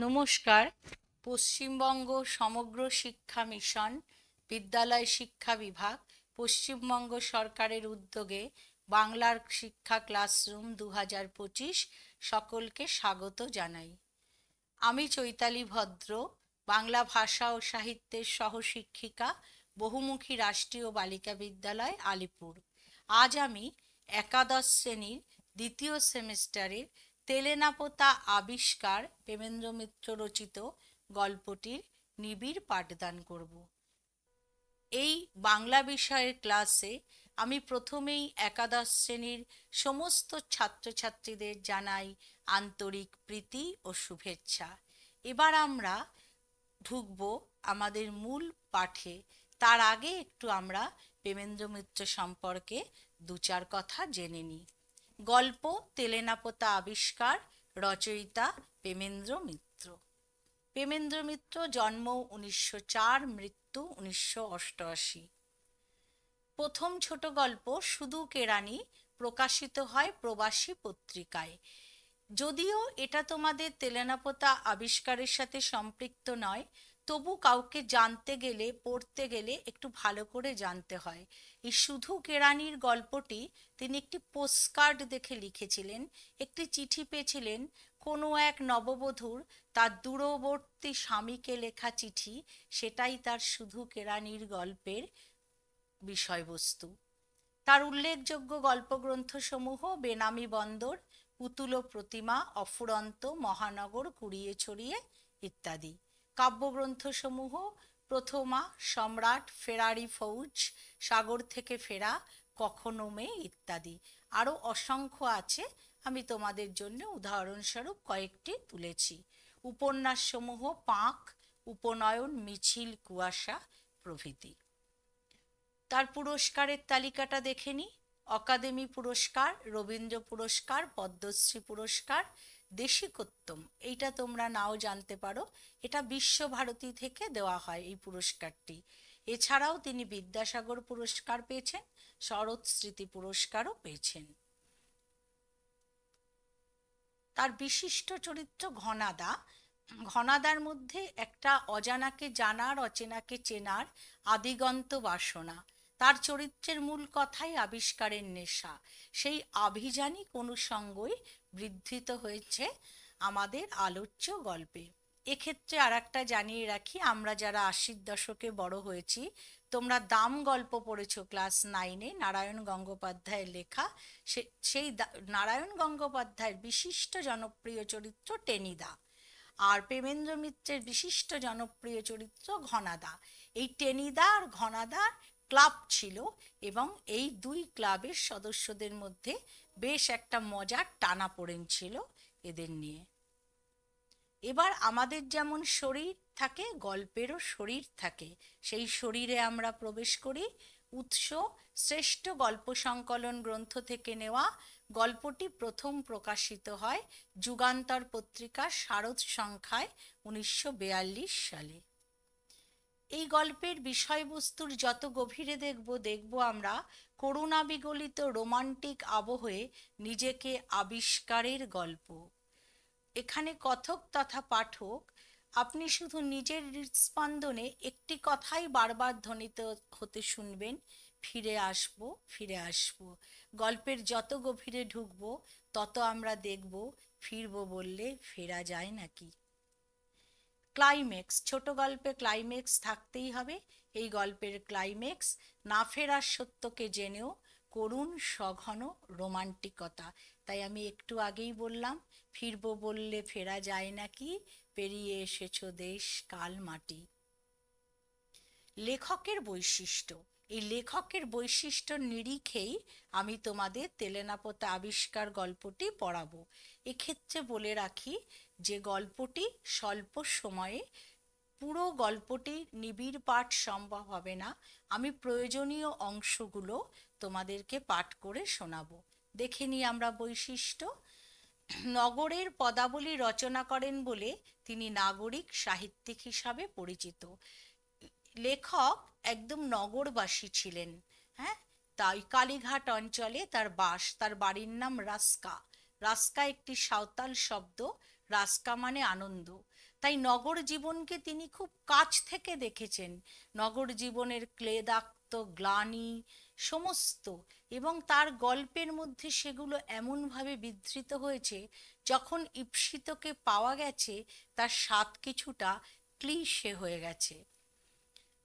নমস্কার। পশ্চিমবঙ্গ সমগ্র শিক্ষা মিশন, বিদ্যালয় শিক্ষা বিভাগ, পশ্চিমবঙ্গ সরকারের উদ্যোগে বাংলার শিক্ষা ক্লাসরুম 2025 সকলকে স্বাগত জানাই। আমি চৈতালি ভদ্র, বাংলা ভাষা ও সাহিত্যের সহশিক্ষিকা, বহুমুখী রাষ্ট্রীয় বালিকা বিদ্যালয় আলিপুর। আজ আমি একাদশ শ্রেণীর দ্বিতীয় সেমিস্টারের তেলেনাপোতা আবিষ্কার প্রেমেন্দ্র মিত্র রচিত গল্পটির নিবিড় পাঠদান করব। এই বাংলা বিষয়ের ক্লাসে আমি প্রথমেই একাদশ শ্রেণীর সমস্ত ছাত্রছাত্রীদের জানাই আন্তরিক প্রীতি ও শুভেচ্ছা। এবার আমরা ঢুকব আমাদের মূল পাঠে। তার আগে একটু আমরা প্রেমেন্দ্র মিত্র সম্পর্কে দু চার কথা জেনে নিই। গল্প তেলেনাপোতা আবিষ্কার, রচয়িতা প্রেমেন্দ্র মিত্র। প্রেমেন্দ্র মিত্র জন্ম 1904, মৃত্যু 1988। প্রথম ছোট গল্প শুধু কেরানি প্রকাশিত হয় প্রবাসী পত্রিকায়। যদিও এটা তোমাদের তেলেনাপোতা আবিষ্কারের সাথে সম্পৃক্ত নয়, তবু কাউকে জানতে গেলে, পড়তে গেলে একটু ভালো করে জানতে হয়। এই শুধু কেরানির গল্পটি তিনি একটি পোস্টকার্ড দেখে লিখেছিলেন। একটি চিঠি পেয়েছিলেন কোনো এক নববধূর তার দূরবর্তী স্বামীকে লেখা চিঠি। সেটাই তার শুধু কেরানির গল্পের বিষয়বস্তু। তার উল্লেখযোগ্য গল্পগ্রন্থসমূহ বেনামি বন্দর, পুতুল প্রতিমা, অফুরন্ত, মহানগর, কুড়িয়ে ছড়িয়ে ইত্যাদি। কাব্যগ্রন্থসমূহ প্রথমা, সম্রাট, ফেরারি ফৌজ, সাগর থেকে ফেরা, কখনো মেয়ে ইত্যাদি। আরও অসংখ্য আছে, আমি তোমাদের জন্য উদাহরণস্বরূপ কয়েকটি তুলেছি। উপন্যাসসমূহ পাঁক, উপনয়ন, মিছিল, কুয়াশা প্রভৃতি। তার পুরস্কারের তালিকাটা দেখে নিই। অকাদেমি পুরস্কার, রবীন্দ্র পুরস্কার, পদ্মশ্রী পুরস্কার, দেশিকোত্তম, এইটা তোমরা নাও জানতে পারো, এটা বিশ্বভারতী থেকে দেওয়া হয় এই পুরস্কারটি। এছাড়াও তিনি বিদ্যাসাগর পুরস্কার পেয়েছেন, শরৎ স্মৃতি পুরস্কারও পেয়েছেন। তার বিশিষ্ট চরিত্র ঘনাদা। ঘনাদার মধ্যে একটা অজানাকে জানার, অচেনাকে চেনার আদিগন্ত বাসনা। তার চরিত্রের মূল কথাই আবিষ্কারের নেশা। সেই আভিযানিক অনুষঙ্গই বৃদ্ধিত হয়েছে আমাদের আলোচ্য গল্পে। এক্ষেত্রে আর একটা জানিয়ে রাখি, আমরা যারা 80-র দশকে বড় হয়েছি, তোমরা দাম গল্প পড়েছো ক্লাস 9-এ, নারায়ণ গঙ্গোপাধ্যায়ের লেখা। সেই নারায়ণ গঙ্গোপাধ্যায়ের বিশিষ্ট জনপ্রিয় চরিত্র টেনিদা, আর প্রেমেন্দ্র মিত্রের বিশিষ্ট জনপ্রিয় চরিত্র ঘনাদা। এই টেনিদা আর ঘনাদার ক্লাব ছিল এবং এই দুই ক্লাবের সদস্যদের মধ্যে বেশ একটা মজার টানাপোড়েন ছিল এদের নিয়ে। এবার আমাদের যেমন শরীর থাকে, গল্পেরও শরীর থাকে। সেই শরীরে আমরা প্রবেশ করি। উৎস শ্রেষ্ঠ গল্প সংকলন গ্রন্থ থেকে নেওয়া। গল্পটি প্রথম প্রকাশিত হয় যুগান্তর পত্রিকা শারদ সংখ্যায় 1942 সালে। এই গল্পের বিষয়বস্তুর যত গভীরে দেখব আমরা করুণা বিগলিত রোমান্টিক আবহে নিজেকে আবিষ্কারের গল্প। এখানে কথক তথা পাঠক আপনি শুধু নিজের হৃদস্পন্দনে একটি কথাই বারবার ধ্বনিত হতে শুনবেন, ফিরে আসব, ফিরে আসব। গল্পের যত গভীরে ঢুকব তত আমরা দেখব ফিরব বললে ফেরা যায় নাকি। ক্লাইম্যাক্স, ছোট গল্পে ক্লাইম্যাক্স থাকতেই হবে। এই গল্পের ক্লাইম্যাক্স না ফেরার সত্যকে জেনেও করুণ সঘন রোমান্টিকতা। তাই আমি একটু আগেই বললাম, ফিরবো বললে ফেরা যায় নাকি, পেরিয়ে এসেছো দেশ কাল মাটি। লেখকের বৈশিষ্ট্য, এই লেখকের বৈশিষ্ট্যর নিরিখেই আমি তোমাদের তেলেনাপোতা আবিষ্কার গল্পটি পড়াবো। এক্ষেত্রে বলে রাখি যে গল্পটি স্বল্প সময়ে, পুরো গল্পটি নিবিড় পাঠ সম্ভব হবে না। আমি প্রয়োজনীয় অংশগুলো তোমাদেরকে পাঠ করে শোনাবো। দেখে নিই আমরা বৈশিষ্ট্য। নগরের পদাবলী রচনা করেন বলে তিনি নাগরিক সাহিত্যিক হিসাবে পরিচিত। লেখক একদম নগরবাসী ছিলেন। হ্যাঁ, তাই কালীঘাট অঞ্চলে তার বাস। তার বাড়ির নাম রাস্কা। রাস্কা একটি সাঁওতাল শব্দ, রাস্কা মানে আনন্দ। তাই নগর জীবনকে তিনি খুব কাছ থেকে দেখেছেন, নগর জীবনের ক্লেদাক্ত গ্লানি সমস্ত, এবং তার গল্পের মধ্যে সেগুলো এমনভাবে বিধৃত হয়েছে, যখন ঈপ্সিতকে পাওয়া গেছে তার স্বাদ কিছুটা ক্লিশে হয়ে গেছে।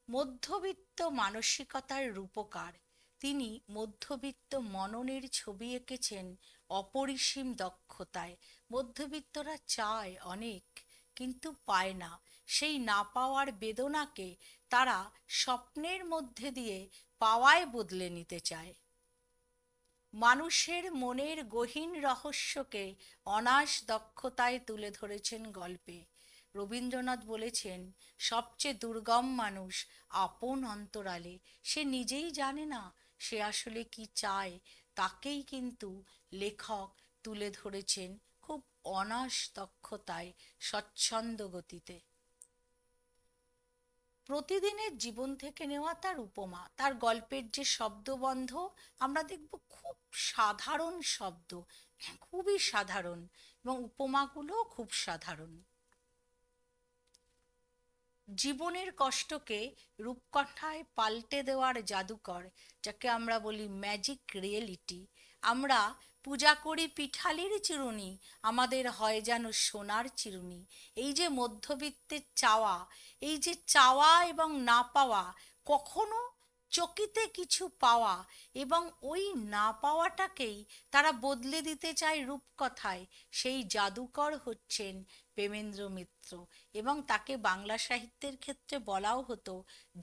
মধ্যবিত্ত মানসিকতার রূপকার তিনি মধ্যবিত্ত মননের ছবি এঁকেছেন অপরিসীম দক্ষতায়। মধ্যবিত্তরা চায় অনেক, কিন্তু পায় না। সেই না পাওয়ার বেদনাকে তারা স্বপ্নের মধ্যে দিয়ে পাওয়ায় বদলে নিতে চায়। মানুষের মনের গহীন রহস্যকে অনায়াস দক্ষতায় তুলে ধরেছেন গল্পে। রবীন্দ্রনাথ বলেছেন, সবচেয়ে দুর্গম মানুষ আপন অন্তরালে, সে নিজেই জানে না সে আসলে কি চায়, তাকেই কিন্তু লেখক তুলে ধরেছেন খুব অনায়াস দক্ষতায়, স্বচ্ছন্দ গতিতে। প্রতিদিনের জীবন থেকে নেওয়া তার উপমা, তার গল্পের যে শব্দবন্ধ আমরা দেখব খুব সাধারণ শব্দ, খুবই সাধারণ, এবং উপমাগুলো খুব সাধারণ। জীবনের কষ্টকে রূপকথায় পাল্টে দেওয়ার জাদুকর, যাকে আমরা বলি ম্যাজিক রিয়েলিটি। আমরা পূজা করি পিঠালির চিরুনি, আমাদের হয় যেন সোনার চিরুনি। এই যে মধ্যবিত্তের চাওয়া, এই যে চাওয়া এবং না পাওয়া, কখনো চকিতে কিছু পাওয়া, এবং ওই না পাওয়াটাকেই তারা বদলে দিতে চায় রূপকথায়, সেই জাদুকর হচ্ছেন প্রেমেন্দ্র মিত্র। এবং তাকে বাংলা সাহিত্যের ক্ষেত্রে বলাও হতো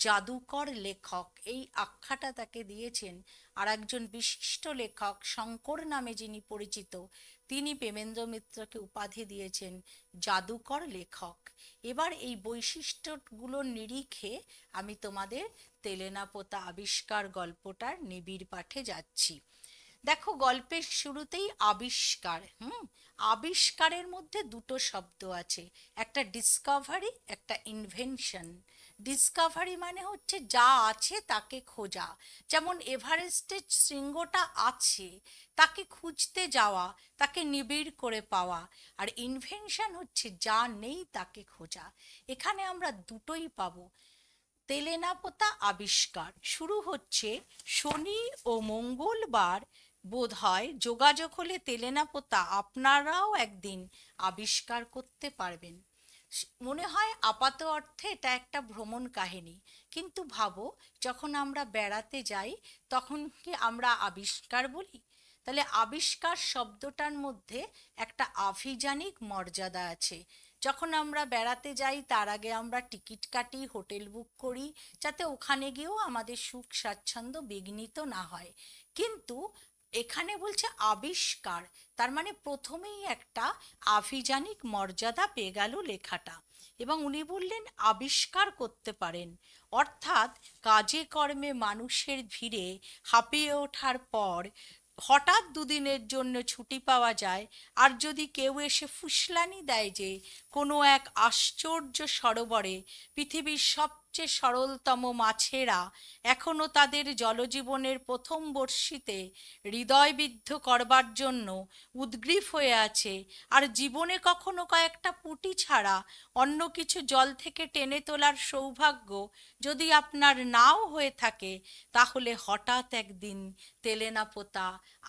জাদুকর লেখক। এই আখ্যাটা তাকে দিয়েছেন আর একজন বিশিষ্ট লেখক, শঙ্কর নামে যিনি পরিচিত, তিনি প্রেমেন্দ্র মিত্রকে উপাধি দিয়েছেন জাদুকর লেখক। এবার এই বৈশিষ্ট্যগুলোর নিরিখে আমি তোমাদের তেলেনা পোতা আবিষ্কার গল্পটার নিবিড় পাঠে যাচ্ছি। দেখো, গল্পের শুরুতেই আবিষ্কার। আবিষ্কারের মধ্যে দুটো শব্দ আছে, একটা ডিসকভারি, একটা ইনভেনশন। ডিসকভারি মানে হচ্ছে যা আছে তাকে খোঁজা, যেমন এভারেস্টের শৃঙ্গটা আছে, তাকে খুঁজতে যাওয়া, তাকে নিবিড় করে পাওয়া। আর ইনভেনশন হচ্ছে যা নেই তাকে খোঁজা। এখানে আমরা দুটোই পাবো। তেলেনা পোতা আবিষ্কার শুরু হচ্ছে শনি ও মঙ্গলবার, বোধ হয় যোগাযোগ হলে তেলেনা পোতা আপনারাও একদিন আবিষ্কার করতে পারবেন। মনে হয় আপাত অর্থে এটা একটা ভ্রমণ কাহিনী, কিন্তু ভাবো, যখন আমরা বেড়াতে যাই তখন কি আমরা আবিষ্কার বলি? তাহলে আবিষ্কার শব্দটার মধ্যে একটা আভিযানিক মর্যাদা আছে। যখন আমরা বেড়াতে যাই তার আগে আমরা টিকিট কাটি, হোটেল বুক করি, যাতে ওখানে গিয়েও আমাদের সুখ স্বাচ্ছন্দ্য বিঘ্নিত না হয়। কিন্তু এখানে বলছে আবিষ্কার, তার মানে প্রথমেই একটা আভিযানিক মর্যাদা পেয়ে গেল লেখাটা। এবং উনি বললেন আবিষ্কার করতে পারেন, অর্থাৎ কাজে কর্মে মানুষের ভিড়ে হাঁপিয়ে ওঠার পর হঠাৎ দুদিনের জন্য ছুটি পাওয়া যায়, আর যদি কেউ এসে ফুসলানি দেয় যে কোনো এক আশ্চর্য সরোবরে পৃথিবীর সবচেয়ে সরলতম মাছেরা এখনো তাদের জলজীবনের প্রথম বর্ষিতে হৃদয়বিদ্ধ করবার জন্য উদ্গ্রীব হয়ে আছে, আর জীবনে কখনো কয়েকটা পুঁটি ছাড়া অন্য কিছু জল থেকে টেনে তোলার সৌভাগ্য যদি আপনার নাও হয়ে থাকে, তাহলে হঠাৎ একদিন তেলেনা পোতা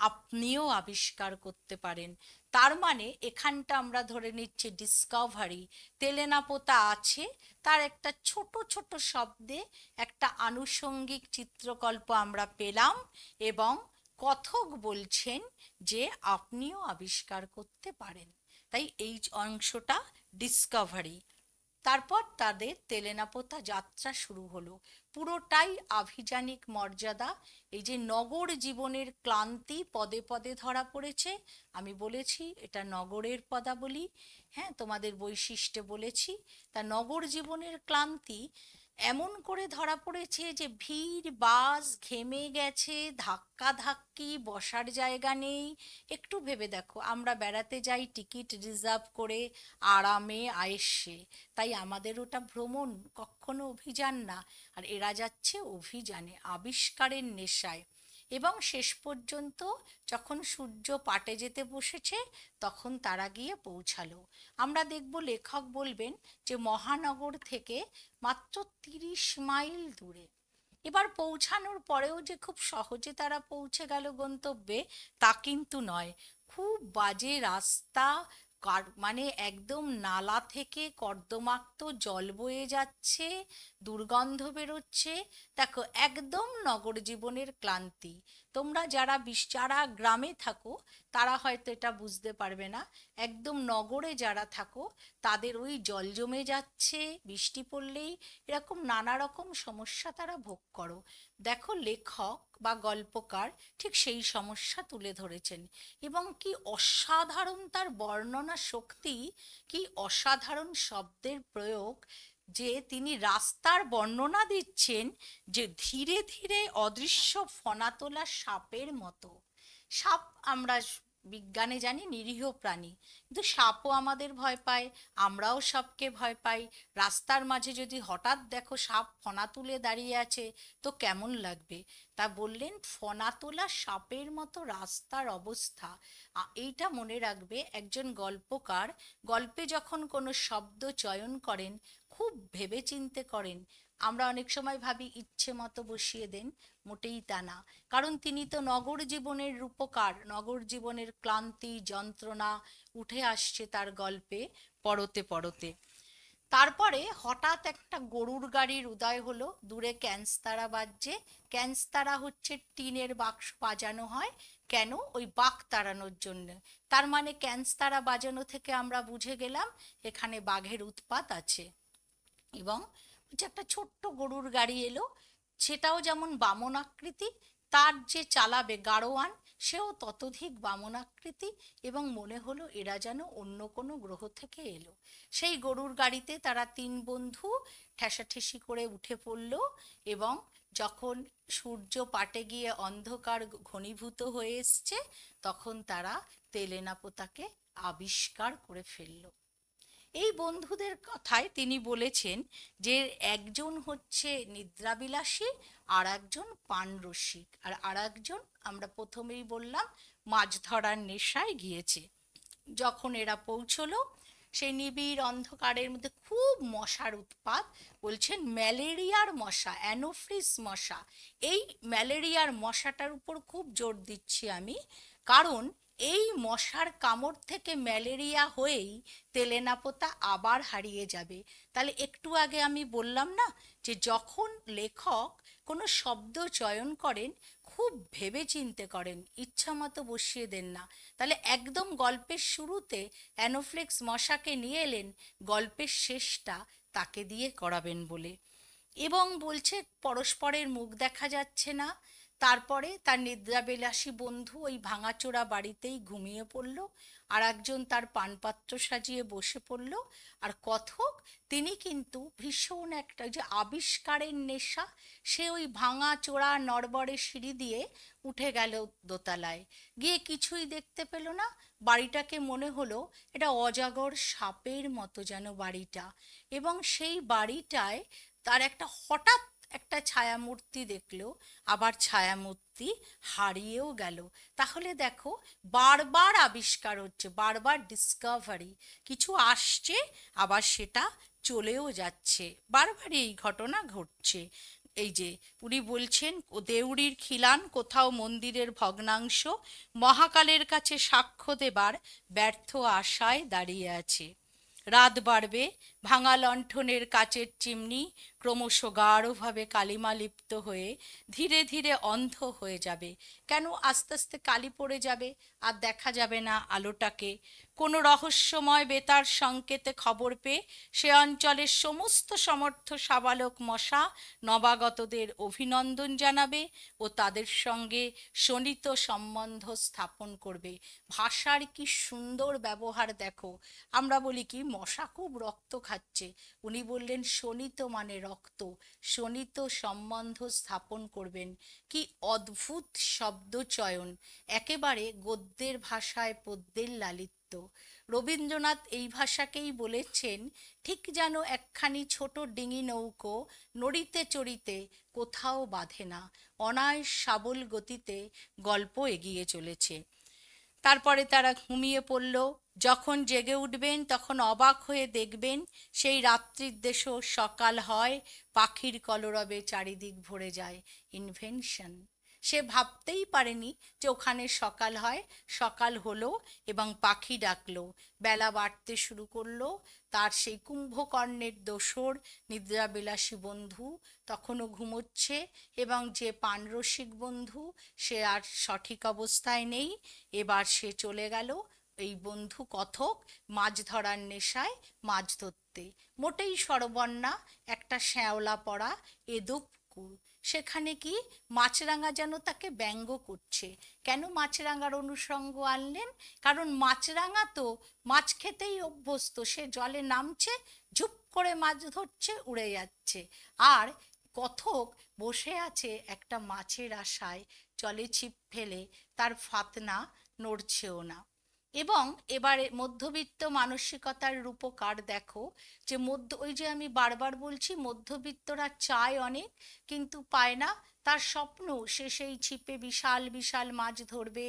আপনিও আবিষ্কার করতে পারেন। তার মানে এখানটা আমরা ধরে নিচ্ছি ডিসকভারি, তেলেনা পোতা আছে, তার একটা ছোট ছোট শব্দে একটা আনুষঙ্গিক চিত্রকল্প আমরা পেলাম, এবং কথক বলছেন যে আপনিও আবিষ্কার করতে পারেন। তাই এই অংশটা ডিসকভারি। তারপর তাদের তেলেনা পোতা যাত্রা শুরু হলো, পুরোটাই আভিযানিক মর্যাদা। এই যে নগর জীবনের ক্লান্তি পদে পদে ধরা পড়েছে, আমি বলেছি এটা নগরের পদাবলী, হ্যাঁ তোমাদের বৈশিষ্ট্যে বলেছি। তা নগর জীবনের ক্লান্তি এমন করে ধরা পড়েছে যে ভিড়, বাস, ঘেমে গেছে, ধাক্কা ধাক্কি, বসার জায়গা নেই। একটু ভেবে দেখো, আমরা বেড়াতে যাই টিকিট রিজার্ভ করে আরামে আয়েসে, তাই আমাদের ওটা ভ্রমণ, কখনো অভিযান না। আর এরা যাচ্ছে অভিযানে, আবিষ্কারের নেশায়। এবং শেষ পর্যন্ত যখন সূর্য পাটে যেতে বসেছে তখন তারা গিয়ে পৌঁছালো। আমরা দেখব লেখক বলবেন যে মহানগর থেকে মাত্র 30 মাইল দূরে। এবার পৌঁছানোর পরেও যে খুব সহজে তারা পৌঁছে গেল গন্তব্যে তা কিন্তু নয়। খুব বাজে রাস্তা, মানে একদম নালা থেকে কর্দমাক্ত জল বয়ে যাচ্ছে, দুর্গন্ধ বেরোচ্ছে। দেখো, একদম নগর জীবনের ক্লান্তি। তোমরা যারা গ্রামে থাকো তারা হয়তো এটা বুঝতে পারবে না, একদম নগরে যারা থাকো তাদের ওই জল জমে যাচ্ছে, বৃষ্টি পড়লেই এরকম নানা রকম সমস্যা তারা ভোগ করো। দেখো, লেখক বা গল্পকার ঠিক সেই সমস্যা তুলে ধরেছেন এবং কি অসাধারণ তার বর্ণনা শক্তি, কি অসাধারণ শব্দের প্রয়োগ, যে তিনি রাস্তার বর্ণনা দিচ্ছেন যে ধীরে ধীরে অদৃশ্য ফনা তোলা সাপের মতো। সাপ আমরা বিজ্ঞানে জানি নিরীহ প্রাণী, কিন্তু সাপও আমাদের ভয় পায়, আমরাও সাপকে ভয় পাই। রাস্তার মাঝে যদি হঠাৎ দেখো সাপ ফনা তুলে দাঁড়িয়ে আছে তো কেমন লাগবে? তা বললেন ফনা তোলা সাপের মতো রাস্তার অবস্থা। এইটা মনে রাখবে, একজন গল্পকার গল্পে যখন কোনো শব্দ চয়ন করেন খুব ভেবেচিন্তে করেন। আমরা অনেক সময় ভাবি ইচ্ছে মতো বসিয়ে দেন, মোটেই তা না। কারণ তিনি তো নগর জীবনের রূপকার, নগর জীবনের ক্লান্তি যন্ত্রণা উঠে আসছে তার গল্পে পড়তে পড়তে। তারপরে হঠাৎ একটা গরুর গাড়ির উদয় হলো, দূরে ক্যান্সতারা বাজছে। ক্যান্সতারা হচ্ছে টিনের বাক্স বাজানো হয়, কেন? ওই বাঘ তাড়ানোর জন্য। তার মানে ক্যান্সতারা বাজানো থেকে আমরা বুঝে গেলাম এখানে বাঘের উৎপাত আছে। এবং হচ্ছে একটা ছোট্ট গরুর গাড়ি এলো, সেটাও যেমন বামন আকৃতি, তার যে চালাবে গাড়োয়ান সেও ততোধিক বামন আকৃতি, এবং মনে হলো এরা যেন অন্য কোনো গ্রহ থেকে এলো। সেই গরুর গাড়িতে তারা 3 বন্ধু ঠেসাঠেসি করে উঠে পড়ল, এবং যখন সূর্য পাটে গিয়ে অন্ধকার ঘনীভূত হয়ে এসছে তখন তারা তেলেনাপোতাকে আবিষ্কার করে ফেলল। এই বন্ধুদের কথায় তিনি বলেছেন যে একজন হচ্ছে নিদ্রাবিলাসী, আর একজন পানরসিক, আর একজন আমরা প্রথমেই বললাম মাছ ধরার নেশায় গিয়েছে। যখন এরা পৌঁছলো সেই নিবিড় অন্ধকারের মধ্যে খুব মশার উৎপাত, বলছেন ম্যালেরিয়ার মশা, অ্যানোফ্লিস মশা। এই ম্যালেরিয়ার মশাটার উপর খুব জোর দিচ্ছি আমি, কারণ এই মশার কামড় থেকে ম্যালেরিয়া হয়েই তেলেনাপোতা আবার হারিয়ে যাবে। তাহলে একটু আগে আমি বললাম না যে যখন লেখক কোনো শব্দ চয়ন করেন খুব ভেবে চিন্তে করেন, ইচ্ছা মতো বসিয়ে দেন না। তাহলে একদম গল্পের শুরুতে অ্যানোফ্লেক্স মশাকে নিয়ে এলেন, গল্পের শেষটা তাকে দিয়ে করাবেন বলে। এবং বলছে পরস্পরের মুখ দেখা যাচ্ছে না। তারপরে তার নিদ্রাবিলাসী বন্ধু ওই ভাঙাচোরা বাড়িতেই ঘুমিয়ে পড়ল, আর একজন তার পানপাত্র সাজিয়ে বসে পড়ল। আর কথক তিনি কিন্তু ভীষণ একটা যে আবিষ্কারের নেশা, সে ওই ভাঙাচোরা নড়বড়ে সিঁড়ি দিয়ে উঠে গেল দোতলায়, গিয়ে কিছুই দেখতে পেল না। বাড়িটাকে মনে হলো এটা অজাগর সাপের মতো যেন বাড়িটা, এবং সেই বাড়িটায় তার একটা হঠাৎ একটা ছায়ামূর্তি দেখলো, আবার ছায়ামূর্তি হারিয়েও গেল। তাহলে দেখো, বারবার আবিষ্কার হচ্ছে, বারবার ডিসকভারি, কিছু আসছে আবার সেটা চলেও যাচ্ছে, বারবারই এই ঘটনা ঘটছে। এই যে উনি বলছেন দেউড়ির খিলান কোথাও মন্দিরের ভগ্নাংশ মহাকালের কাছে সাক্ষ্য দেবার ব্যর্থ আশায় দাঁড়িয়ে আছে। রাত বাড়বে, ভাঙা লণ্ঠনের কাচের চিমনি ক্রমশ গাঢ়ভাবে কালিমা লিপ্ত হয়ে ধীরে ধীরে অন্ধ হয়ে যাবে। কেন? আস্তে আস্তে কালি পড়ে যাবে, আর দেখা যাবে না আলোটাকে। কোনো রহস্যময় বেতার সংকেতে খবর পেয়ে সে অঞ্চলের সমস্ত সমর্থ সাবালক মশা নবাগতদের অভিনন্দন জানাবে ও তাদের সঙ্গে শোণিত সম্বন্ধ স্থাপন করবে। ভাষার কি সুন্দর ব্যবহার দেখো। আমরা বলি কি মশা খুব রক্ত খায়। বোঝাচ্ছে। উনি বললেন শোণিত মানে রক্ত, শোণিত সম্বন্ধ স্থাপন করবেন। কি অদ্ভুত শব্দচয়ন, একেবারে গদ্যের ভাষায় পদ্যের লালিত্য। রবীন্দ্রনাথ এই ভাষাকেই বলেছেন ঠিক যেন একখানি ছোট ডিঙি নৌকো নড়িতে চড়িতে কোথাও বাঁধে না, অনায়াস শাবল গতিতে গল্প এগিয়ে চলেছে। তারপরে তারা ঘুমিয়ে পড়ল। যখন জেগে উঠবেন তখন অবাক হয়ে দেখবেন সেই রাত্রির দেশও সকাল হয়, পাখির কলরবে চারিদিক ভরে যায়। ইনভেনশন! সে ভাবতেই পারেনি যে ওখানে সকাল হয়। সকাল হলো এবং পাখি ডাকলো, বেলা বাড়তে শুরু করলো। তার সেই কুম্ভকর্ণের দোসর নিদ্রাবিলাসী বন্ধু তখনও ঘুমোচ্ছে, এবং যে পানরসিক বন্ধু সে আর সঠিক অবস্থায় নেই। এবার সে চলে গেল এই বন্ধু কথক মাছ ধরার নেশায় মাছ ধরতে। মোটেই সরবন্যা একটা শ্যাওলা পড়া এদো পুকুর, সেখানে কি মাছরাঙা যেন তাকে ব্যঙ্গ করছে। কেন মাছরাঙার অনুষঙ্গ আনলেন? কারণ মাছরাঙা তো মাছ খেতেই অভ্যস্ত, সে জলে নামছে, ঝুপ করে মাছ ধরছে, উড়ে যাচ্ছে। আর কথক বসে আছে একটা মাছের আশায়, জলে ছিপ ফেলে, তার ফাতনা নড়ছেও না। এবং এবারে মধ্যবিত্ত মানসিকতার রূপকার দেখো, যে ওই যে আমি বারবার বলছি মধ্যবিত্তরা চায় অনেক কিন্তু পায় না। তার স্বপ্ন সে সেই ছিপে বিশাল বিশাল মাছ ধরবে,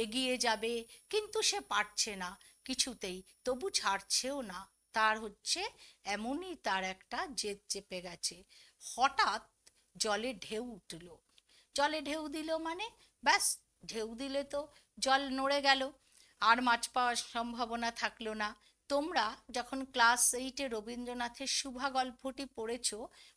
এগিয়ে যাবে, কিন্তু সে পারছে না কিছুতেই, তবু ছাড়ছেও না। তার হচ্ছে এমনই তার একটা জেদ চেপে গেছে। হঠাৎ জলে ঢেউ উঠল। জলে ঢেউ দিল মানে ব্যাস, ঢেউ দিলে তো জল নড়ে গেল, আর মাছ পাওয়ার সম্ভাবনা থাকলো না। তোমরা যখন ক্লাস 8-এ রবীন্দ্রনাথের সুভা গল্পটি পড়েছ,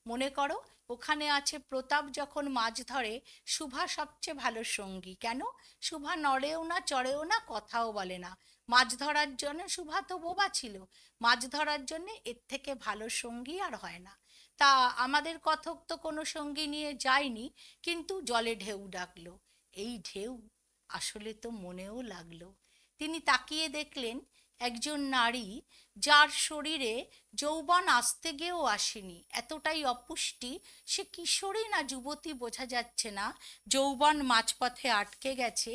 মনে করো ওখানে আছে প্রতাপ যখন মাছ ধরে, সুভা সবচেয়ে ভালো সঙ্গী। কেন? সুভা নড়েও না, চড়েও না, কথাও বলে না। মাছ ধরার জন্য সুভা তো বোবা ছিল, মাছ ধরার জন্য এর থেকে ভালো সঙ্গী আর হয় না। তা আমাদের কথক তো কোনো সঙ্গী নিয়ে যায়নি, কিন্তু জলে ঢেউ ডাকলো। এই ঢেউ আসলে তো মনেও লাগলো। তিনি তাকিয়ে দেখলেন একজন নারী, যার শরীরে যৌবন আসতে গিয়েও আসেনি, এতটাই অপুষ্টি, সে কিশোরী না যুবতী বোঝা যাচ্ছে না, যৌবন মাঝপথে আটকে গেছে।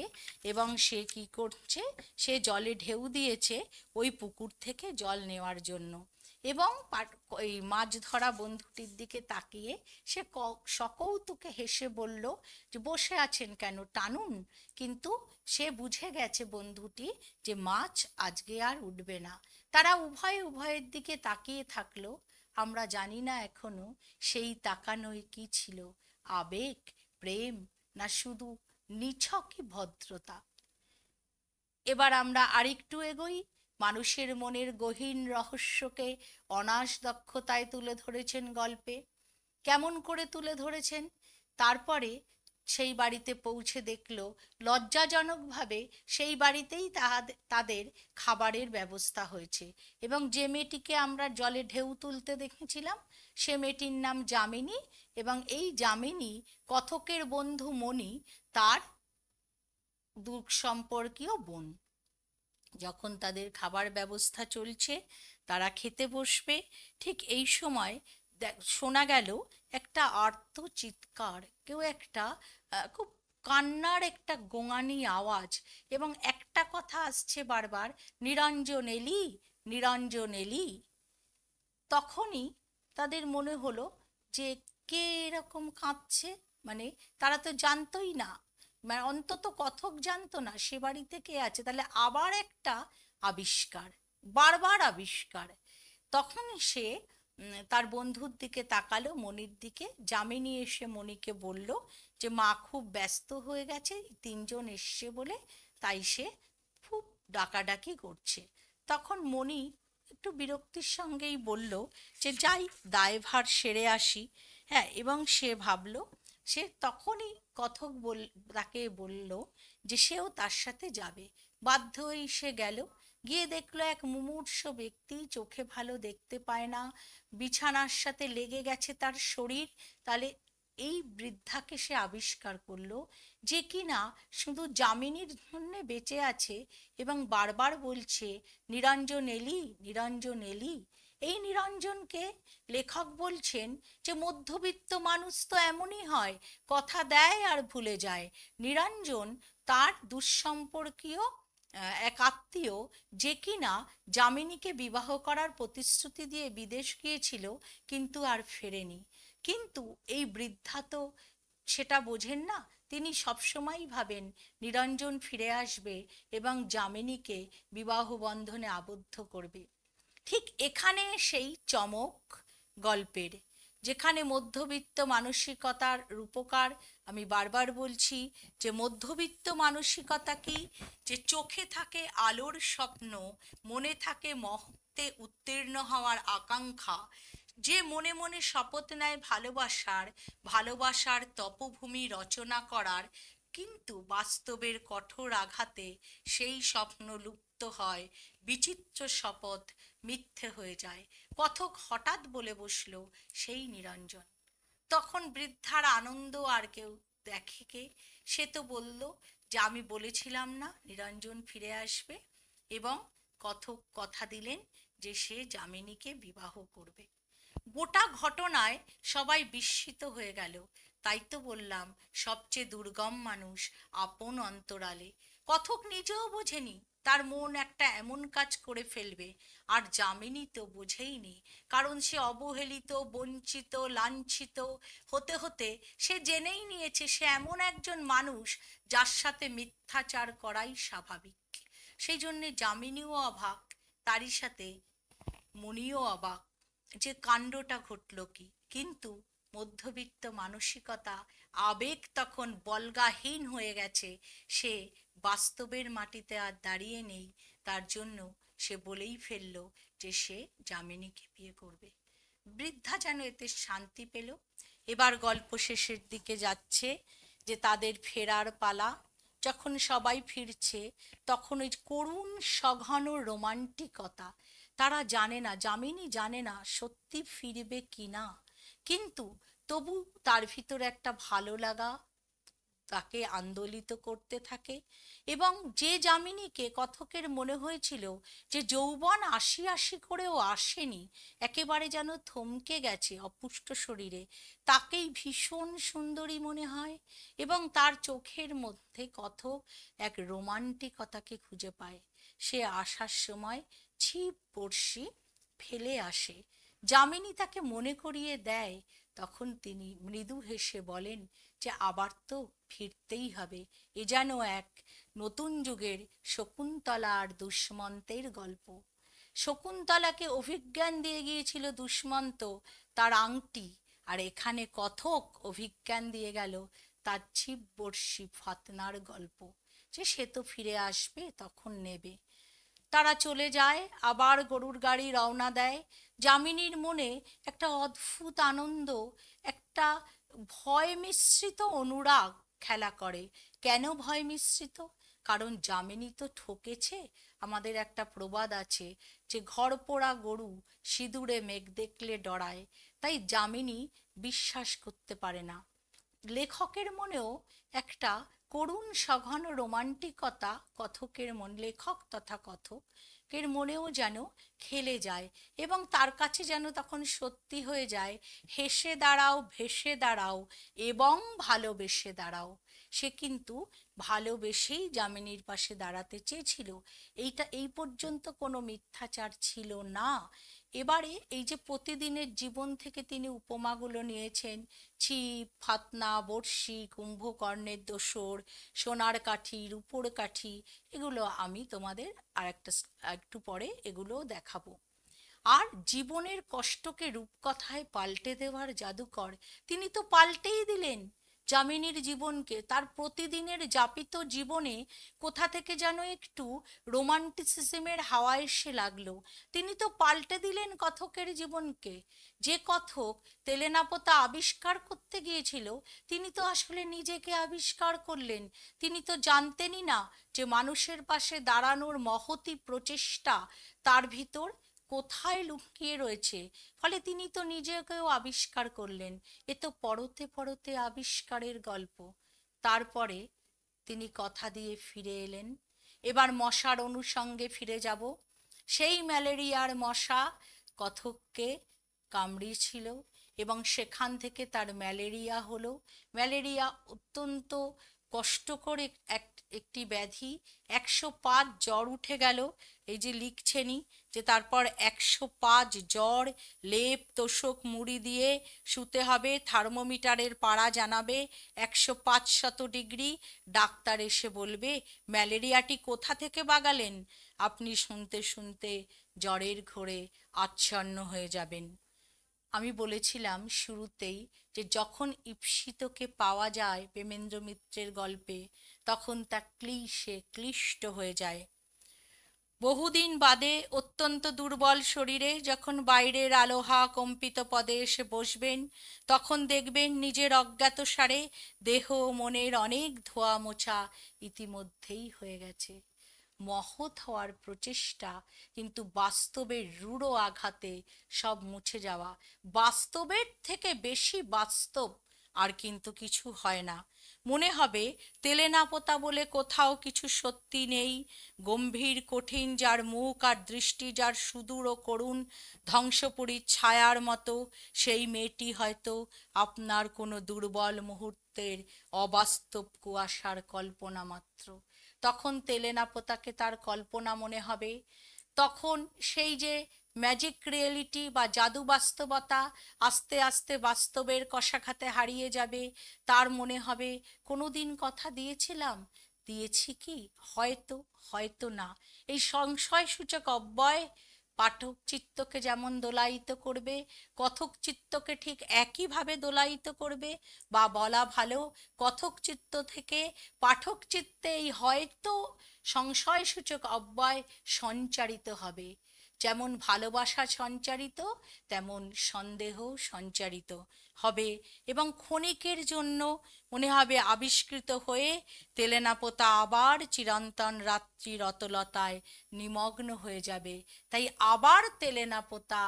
এবং সে কি করছে? সে জলে ঢেউ দিয়েছে ওই পুকুর থেকে জল নেওয়ার জন্য। এবং এই মাছ ধরা বন্ধুটির দিকে তাকিয়ে সে সকৌতুকে হেসে বলল যে বসে আছেন কেন, টানুন। কিন্তু সে বুঝে গেছে বন্ধুটি যে মাছ আজকে আর উঠবে না। তারা উভয়ে উভয়ের দিকে তাকিয়ে থাকলো। আমরা জানি না এখনো সেই তাকানোয় কি ছিল, আবেগ, প্রেম, না শুধু নিছকই ভদ্রতা। এবার আমরা আরেকটু এগোই। মানুষের মনের গহীন রহস্যকে অনায়াস দক্ষতায় তুলে ধরেছেন গল্পে। কেমন করে তুলে ধরেছেন? তারপরে সেই বাড়িতে পৌঁছে দেখল লজ্জাজনকভাবে সেই বাড়িতেই তাদের খাবারের ব্যবস্থা হয়েছে, এবং যে মেয়েটিকে আমরা জলে ঢেউ তুলতে দেখেছিলাম সে মেয়েটির নাম যামিনী, এবং এই যামিনী কথকের বন্ধু মণি তার দূর সম্পর্কীয় বোন। যখন তাদের খাবার ব্যবস্থা চলছে, তারা খেতে বসবে, ঠিক এই সময় শোনা গেল একটা আর্ত চিৎকার, কেউ একটা খুব কান্নার একটা গোঙানি আওয়াজ, এবং একটা কথা আসছে বারবার, নিরঞ্জন এলি, নিরঞ্জন এলি। তখনই তাদের মনে হলো যে কে এরকম কাঁদছে, মানে তারা তো জানতোই না, মানে অন্তত কথক জানতো না সে বাড়িতে কে আছে। তাহলে আবার একটা আবিষ্কার, বারবার আবিষ্কার। তখন সে তার বন্ধুর দিকে তাকালো, মনির দিকে। যামিনী এসে মনিকে বলল যে মা খুব ব্যস্ত হয়ে গেছে, তিনজন এসছে বলে, তাই সে খুব ডাকাডাকি করছে। তখন মনি একটু বিরক্তির সঙ্গেই বলল যে যাই, দায়ভার সেরে আসি। হ্যাঁ, এবং সে ভাবলো, সে তখনই কথক তাকে বলল যে সেও তার সাথে যাবে। বাধ্য হয়েই সে গেল। গিয়ে দেখলো এক মুমূর্ষ ব্যক্তি, চোখে ভালো দেখতে পায় না, বিছানার সাথে লেগে গেছে তার শরীর। তাহলে এই বৃদ্ধাকে সে আবিষ্কার করলো, যে কিনা শুধু যামিনীর জন্য বেঁচে আছে এবং বারবার বলছে নিরঞ্জন এলি, নিরঞ্জন এলি। এই নিরঞ্জনকে লেখক বলছেন যে মধ্যবিত্ত মানুষ তো এমনই হয়, কথা দেয় আর ভুলে যায়। নিরঞ্জন তার দুঃসম্পর্কীয় এক আত্মীয়, যে কিনা যামিনীকে বিবাহ করার প্রতিশ্রুতি দিয়ে বিদেশ গিয়েছিল কিন্তু আর ফেরেনি। কিন্তু এই বৃদ্ধা তো সেটা বোঝেন না। তিনি সবসময়ই ভাবেন নিরঞ্জন ফিরে আসবে এবং যামিনীকে বিবাহ বন্ধনে আবদ্ধ করবে। ঠিক এখানে সেই চমক গল্পের, যেখানে মধ্যবিত্ত মানসিকতার রূপকার, আমি বারবার বলছি যে মধ্যবিত্ত মানসিকতা কি, যে চোখে থাকে আলোর স্বপ্ন, মনে থাকে মহত্বে উত্তীর্ণ হওয়ার আকাঙ্ক্ষা, যে মনে মনে শপথ নেয় ভালোবাসার তপভূমি রচনা করার, কিন্তু বাস্তবের কঠোর আঘাতে সেই স্বপ্ন লুপ্ত হয়, বিচিত্র শপথ মিথ্যে হয়ে যায়। কথক হঠাৎ বলে বসল, সেই নিরঞ্জন। তখন বৃদ্ধার আনন্দ আর কেউ দেখে কে? সে তো বলল যে আমি বলেছিলাম না নিরঞ্জন ফিরে আসবে, এবং কথক কথা দিলেন যে সে যামিনীকে বিবাহ করবে। গোটা ঘটনায় সবাই বিস্মিত হয়ে গেল। তাই তো বললাম, সবচেয়ে দুর্গম মানুষ আপন অন্তরালে। কথক নিজেও বোঝেনি তার মন একটা এমন কাজ করে ফেলবে, আর যামিনী তো বোঝেইনি, কারণ সে অবহেলিত, বঞ্চিত, লাঞ্ছিত হতে হতে সে জেনেই নিয়েছে সে এমন একজন মানুষ যার সাথে মিথ্যাচার করাই স্বাভাবিক। সেই জন্যে যামিনীও অবাক, তারই সাথে মনিও অবাক যে কাণ্ডটা ঘটল কি। কিন্তু মধ্যবিত্ত মানসিকতা, আবেগ তখন বল্গাহীন হয়ে গেছে, সে বাস্তবের মাটিতে আর দাঁড়িয়ে নেই। তার জন্য সে বলেই ফেলল যে সে যামিনীকে বিয়ে করবে। বৃদ্ধা যেন এতে শান্তি পেল। এবার গল্প শেষের দিকে যাচ্ছে, যে তাদের ফেরার পালা। যখন সবাই ফিরছে তখন ওই করুণ সঘন রোমান্টিকতা, তারা জানে না, যামিনী জানে না সত্যি ফিরবে কি না, কিন্তু তবু তার ভিতরে একটা ভালো লাগা তাকে আন্দোলিত করতে থাকে। এবং যে যামিনীকে কথকের মনে হয়েছিল যে যৌবন আসি আসি করেও আসেনি, একেবারে যেন থমকে গেছে অপুষ্ট শরীরে, তাকেই ভীষণ সুন্দরী মনে হয়। এবং তার চোখের মধ্যে কথক এক রোমান্টিকতাকে খুঁজে পায়। সে আসার সময় ছিপ বড়শি ফেলে আসে, যামিনী তাকে মনে করিয়ে দেয়। তখন তিনি মৃদু হেসে বলেন যে আবার তো ফিরতেই হবে। এ যেন এক নতুন যুগের শকুন্তলা আর দুষ্মন্তের গল্প। শকুন্তলাকে অভিজ্ঞান দিয়ে গিয়েছিল দুষ্মন্ত তার আংটি, আর এখানে কথক অভিজ্ঞান দিয়ে গেল তার ছিপ বড়শি ফাতনার গল্প, যে সে তো ফিরে আসবে, তখন নেবে। তারা চলে যায়, আবার গরুর গাড়ি রওনা দেয়। যামিনীর মনে একটা অদ্ভুত আনন্দ, একটা ভয় মিশ্রিত অনুরাগ খেলা করে। কেন ভয় মিশ্রিত? কারণ যামিনী তো ঠকেছে। আমাদের একটা প্রবাদ আছে যে ঘর পোড়া গরু সিঁদুরে মেঘ দেখলে ডরায়। তাই যামিনী বিশ্বাস করতে পারে না। লেখকের মনেও একটা করুণ সঘন রোমান্টিকতা কথকের মন, লেখক তথা কথকের মনেও যেন খেলে যায়, এবং তার কাছে যেন তখন সত্যি হয়ে যায়, হেসে দাঁড়াও, ভেসে দাঁড়াও এবং ভালোবেসে দাঁড়াও। সে কিন্তু ভালোবেসেই যামিনীর পাশে দাঁড়াতে চেয়েছিল। এই পর্যন্ত কোনো মিথ্যাচার ছিল না। এবারে এই যে প্রতিদিনের জীবন থেকে তিনি উপমাগুলো নিয়েছেন, ছিপ, ফাতনা, বড়শি, কুম্ভকর্ণের দোসর, সোনার কাঠি, রূপোর কাঠি, এগুলো আমি তোমাদের একটু পরে এগুলো দেখাবো। আর জীবনের কষ্টকে রূপকথায় পাল্টে দেওয়ার জাদুকর, তিনি তো পাল্টেই দিলেন যামিনীর জীবনকে। তার প্রতিদিনের যাপিত জীবনে কোথা থেকে যেন একটু রোমান্টিসিজমের হাওয়া এসে লাগলো। তিনি তো পাল্টে দিলেন কথকের জীবনকে। যে কথক তেলেনাপোতা আবিষ্কার করতে গিয়েছিল, তিনি তো আসলে নিজেকে আবিষ্কার করলেন। তিনি তো জানতেনই না যে মানুষের পাশে দাঁড়ানোর মহতী প্রচেষ্টা তার ভিতর কোথায় লুকিয়ে রয়েছে। ফলে তিনি তো নিজেকেও আবিষ্কার করলেন। এ তো পরতে পরতে আবিষ্কারের গল্প। তারপরে তিনি কথা দিয়ে ফিরে এলেন। এবার মশার অনুষঙ্গে ফিরে যাব। সেই ম্যালেরিয়ার মশা, কথককে কামড়িয়েছিল এবং সেখান থেকে তার ম্যালেরিয়া হলো। ম্যালেরিয়া অত্যন্ত কষ্টকর একটি ব্যাধি। 105 জ্বর উঠে গেল। এই যে লিখছেনই যে তারপর 105 জ্বর, লেপ তোষক মুড়ি দিয়ে শুতে হবে, থার্মোমিটারের পারা জানাবে 105 ডিগ্রি। ডাক্তার এসে বলবে ম্যালেরিয়াটি কোথা থেকে বাগালেন। আপনি শুনতে শুনতে জ্বরের ঘোরে আচ্ছন্ন হয়ে যাবেন। আমি বলেছিলাম শুরুতেই যে যখন ঈপ্সিতকে পাওয়া যায় প্রেমেন্দ্র মিত্রের গল্পে, তখন তা ক্লিষ্ট হয়ে যায়। বহুদিন বাদে অত্যন্ত দুর্বল শরীরে যখন বাইরের আলোহা কম্পিত পদে এসে বসবেন, তখন দেখবেন নিজের অজ্ঞাতসারে দেহ মনের অনেক ধোয়া মোছা ইতিমধ্যেই হয়ে গেছে। মহৎ হওয়ার প্রচেষ্টা, কিন্তু বাস্তবের রূঢ় আঘাতে সব মুছে যাওয়া। বাস্তবের থেকে বেশি বাস্তব আর কিন্তু কিছু হয় না। মনে হবে তেলে না পোতা বলে কোথাও কিছু সত্যি নেই। গম্ভীর কঠিন যার মুখ আর দৃষ্টি যার সুদূর ও করুণ ধ্বংসপুরীর ছায়ার মতো, সেই মেয়েটি হয়তো আপনার কোনো দুর্বল মুহূর্তের অবাস্তব কুয়াশার কল্পনা মাত্র। তখন তেলে না পোতাকে তার কল্পনা মনে হবে। তখন সেই যে ম্যাজিক রিয়েলিটি বা জাদু বাস্তবতা আস্তে আস্তে বাস্তবের কশাঘাতে হারিয়ে যাবে। তার মনে হবে কোনোদিন কথা দিয়েছিলাম, দিয়েছি কি, হয়তো, হয়তো না। এই সংশয়সূচক অব্যয় পাঠক চিত্তকে যেমন দোলায়িত করবে, কথক চিত্তকে ঠিক একইভাবে দোলায়িত করবে। বা বলা ভালো, কথক চিত্ত থেকে পাঠক চিত্তে এই হয়তো সংশয়সূচক অব্যয় সঞ্চারিত হবে। যেমন ভালোবাসা সঞ্চারিত, তেমন সন্দেহ সঞ্চারিত হবে এবং ক্ষণিকের জন্য মনে হবে আবিষ্কৃত হয়ে তেলেনাপোতা আবার চিরন্তন রাত্রির অতলতায় নিমগ্ন হয়ে যাবে। তাই আবার তেলেনাপোতা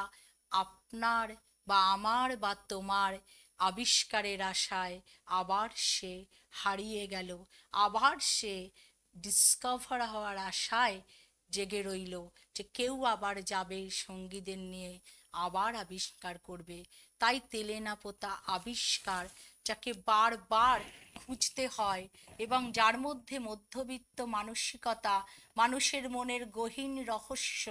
আপনার বা আমার বা তোমার আবিষ্কারের আশায় আবার সে হারিয়ে গেল, আবার সে ডিসকভার হওয়ার আশায় জেগে রইল যে কেউ আবার যাবে সঙ্গীদের নিয়ে, আবার আবিষ্কার করবে। তাই তেলে না পোতা আবিষ্কার, যাকে বারবার খুঁজতে হয় এবং যার মধ্যে মধ্যবিত্ত মানসিকতা, মানুষের মনের গহীন রহস্য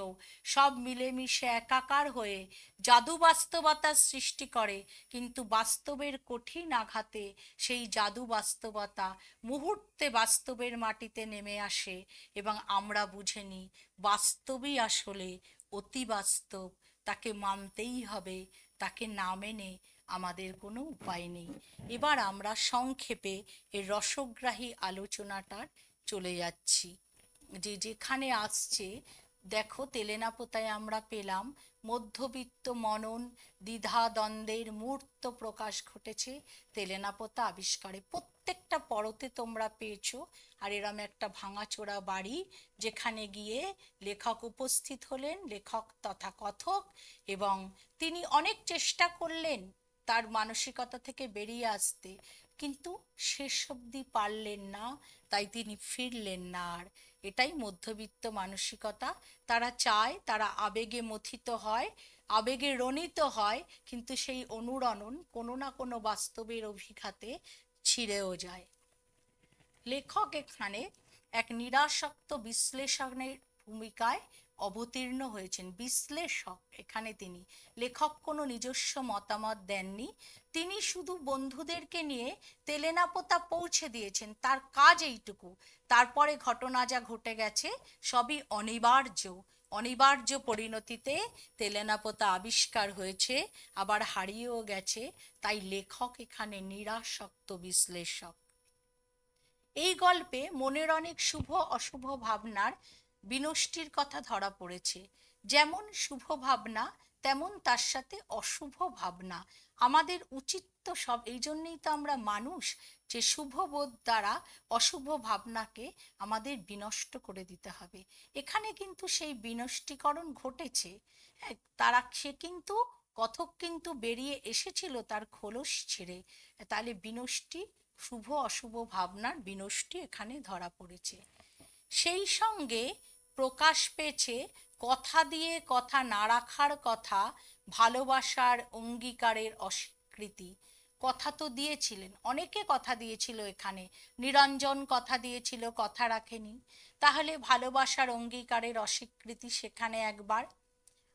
সব মিলেমিশে একাকার হয়ে জাদু বাস্তবতার সৃষ্টি করে। কিন্তু বাস্তবের কঠিন আঘাতে সেই জাদু বাস্তবতা মুহূর্তে বাস্তবের মাটিতে নেমে আসে এবং আমরা বুঝে নিই বাস্তবই আসলে অতি বাস্তব। তাকে মানতেই হবে, তাকে না মেনে আমাদের কোনো উপায় নেই। এবার আমরা সংক্ষেপে এর রসগ্রাহী আলোচনাটার চলে যাচ্ছি। যে যেখানে আসছে দেখো, তেলেনাপোতায় আমরা পেলাম মধ্যবিত্ত মনন দ্বিধা দ্বন্দ্বের মূর্ত প্রকাশ ঘটেছে তেলেনাপোতা আবিষ্কারে। প্রত্যেকটা পরতে তোমরা পেয়েছো। আর এরম একটা ভাঙাচোরা বাড়ি, যেখানে গিয়ে লেখক উপস্থিত হলেন, লেখক তথা কথক, এবং তিনি অনেক চেষ্টা করলেন তার মানসিকতা থেকে বেরিয়ে আসতে, কিন্তু শেষ অবধি পারলেন না। তাই তিনি ফিরলেন না আর। এটাই মধ্যবিত্ত মানসিকতা। তারা চায়, তারা আবেগে মথিত হয়, আবেগে রণিত হয়, কিন্তু সেই অনুরণন কোনো না কোনো বাস্তবের অভিঘাতে ছিঁড়েও যায়। লেখক এখানে এক নিরাসক্ত বিশ্লেষণের ভূমিকায় অবতীর্ণ হয়েছেন। বিশ্লেষক এখানে তিনি, লেখক কোনো নিজস্ব মতামত দেননি। তিনি শুধু বন্ধুদেরকে নিয়ে তেলেনাপোতা পৌঁছে দিয়েছেন, তার কাজ এইটুকু। তারপরে ঘটনা যা ঘটে গেছে সবই অনিবার্য। অনিবার্য পরিণতিতে তেলেনাপোতা আবিষ্কার হয়েছে, আবার হারিয়েও গেছে। তাই লেখক এখানে নিরাসক্ত বিশ্লেষক। এই গল্পে মনের অনেক শুভ অশুভ ভাবনার বিনষ্টির কথা ধরা পড়েছে। যেমন শুভ ভাবনা, তেমন তার সাথে অশুভ ভাবনা। আমাদের উচিত তো সব, এই জন্যেই তো আমরা মানুষ, যে শুভ বোধ দ্বারা অশুভ ভাবনাকে আমাদের বিনষ্ট করে দিতে হবে। এখানে কিন্তু সেই বিনষ্টীকরণ ঘটেছে। হ্যাঁ, সে কিন্তু কথক কিন্তু বেরিয়ে এসেছিল তার খোলস ছেড়ে। তাহলে বিনষ্টি, শুভ অশুভ ভাবনার বিনষ্টি এখানে ধরা পড়েছে। সেই সঙ্গে প্রকাশ পেয়েছে কথা দিয়ে কথা না রাখার কথা, ভালোবাসার অঙ্গীকারের অস্বীকৃতি। কথা তো দিয়েছিলেন, অনেকে কথা দিয়েছিল, এখানে নিরঞ্জন কথা দিয়েছিল, কথা রাখেনি, তাহলে ভালোবাসার অঙ্গীকারের অস্বীকৃতি সেখানে একবার।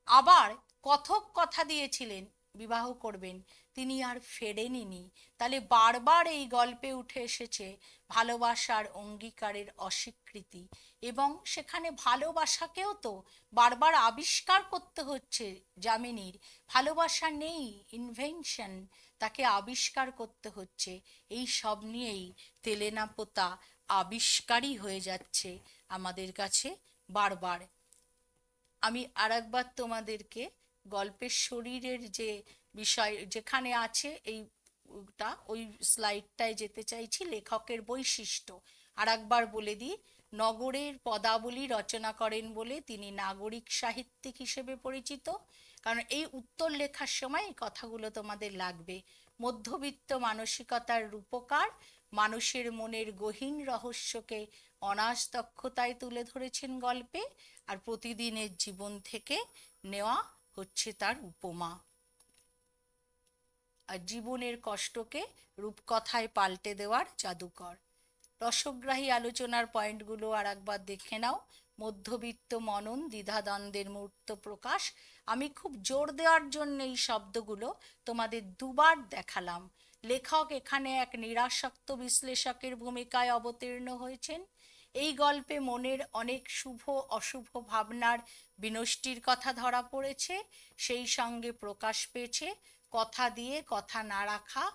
আবার কথক কথা দিয়েছিলেন বিবাহ করবেন, তিনি আর ফেরেননি, তাহলে বারবার এই গল্পে উঠে এসেছে ভালোবাসার অঙ্গীকারের অস্বীকৃতি। এবং সেখানে ভালোবাসাকেও তো বারবার আবিষ্কার করতে হচ্ছে যামিনীর, ভালোবাসা নেই, ইনভেনশন, তাকে আবিষ্কার করতে হচ্ছে। এই সব নিয়েই তেলেনাপোতা আবিষ্কারই হয়ে যাচ্ছে আমাদের কাছে বারবার। আমি আরেকবার তোমাদেরকে গল্পের শরীরের যে বিষয় যেখানে আছে এইটা, ওই স্লাইডটায় যেতে চাইছি, লেখকের বৈশিষ্ট্য আরেকবার বলে দিই। নগরের পদাবলী রচনা করেন বলে তিনি নাগরিক সাহিত্যিক হিসেবে পরিচিত, কারণ এই উত্তর লেখার সময় এই কথাগুলো তোমাদের লাগবে। মধ্যবিত্ত মানসিকতার রূপকার, মানুষের মনের গহীন রহস্যকে অনায়াস দক্ষতায় তুলে ধরেছেন গল্পে, আর প্রতিদিনের জীবন থেকে নেওয়া হচ্ছে তার উপমা, আর জীবনের কষ্টকে রূপকথায় পাল্টে দেওয়ার জাদুকর। রসগ্রাহী আলোচনার পয়েন্টগুলো আর একবার দেখে নাও। মধ্যবিত্ত মনন, দ্বিধাদ্বন্দ্বের মূর্ত প্রকাশ। আমি খুব জোর দেওয়ার জন্য এই শব্দগুলো তোমাদের দুবার দেখালাম। লেখক এখানে এক নিরাসক্ত বিশ্লেষকের ভূমিকায় অবতীর্ণ হয়েছেন। এই গল্পে মনের অনেক শুভ অশুভ ভাবনার বিনষ্টির কথা ধরা পড়েছে, সেই সঙ্গে প্রকাশ পেয়েছে কথা দিয়ে কথা না রাখা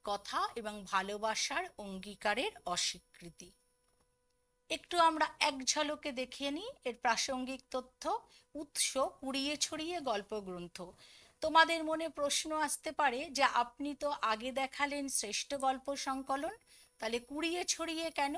কথা এবং ভালোবাসার অঙ্গীকারের অস্বীকৃতি। একটু আমরা এক ঝলকে দেখিয়ে নিই এর প্রাসঙ্গিক তথ্য। উৎস কুড়িয়ে ছড়িয়ে গল্পগ্রন্থ। তোমাদের মনে প্রশ্ন আসতে পারে যে আপনি তো আগে দেখালেন শ্রেষ্ঠ গল্প সংকলন, তাহলে কুড়িয়ে ছড়িয়ে কেন?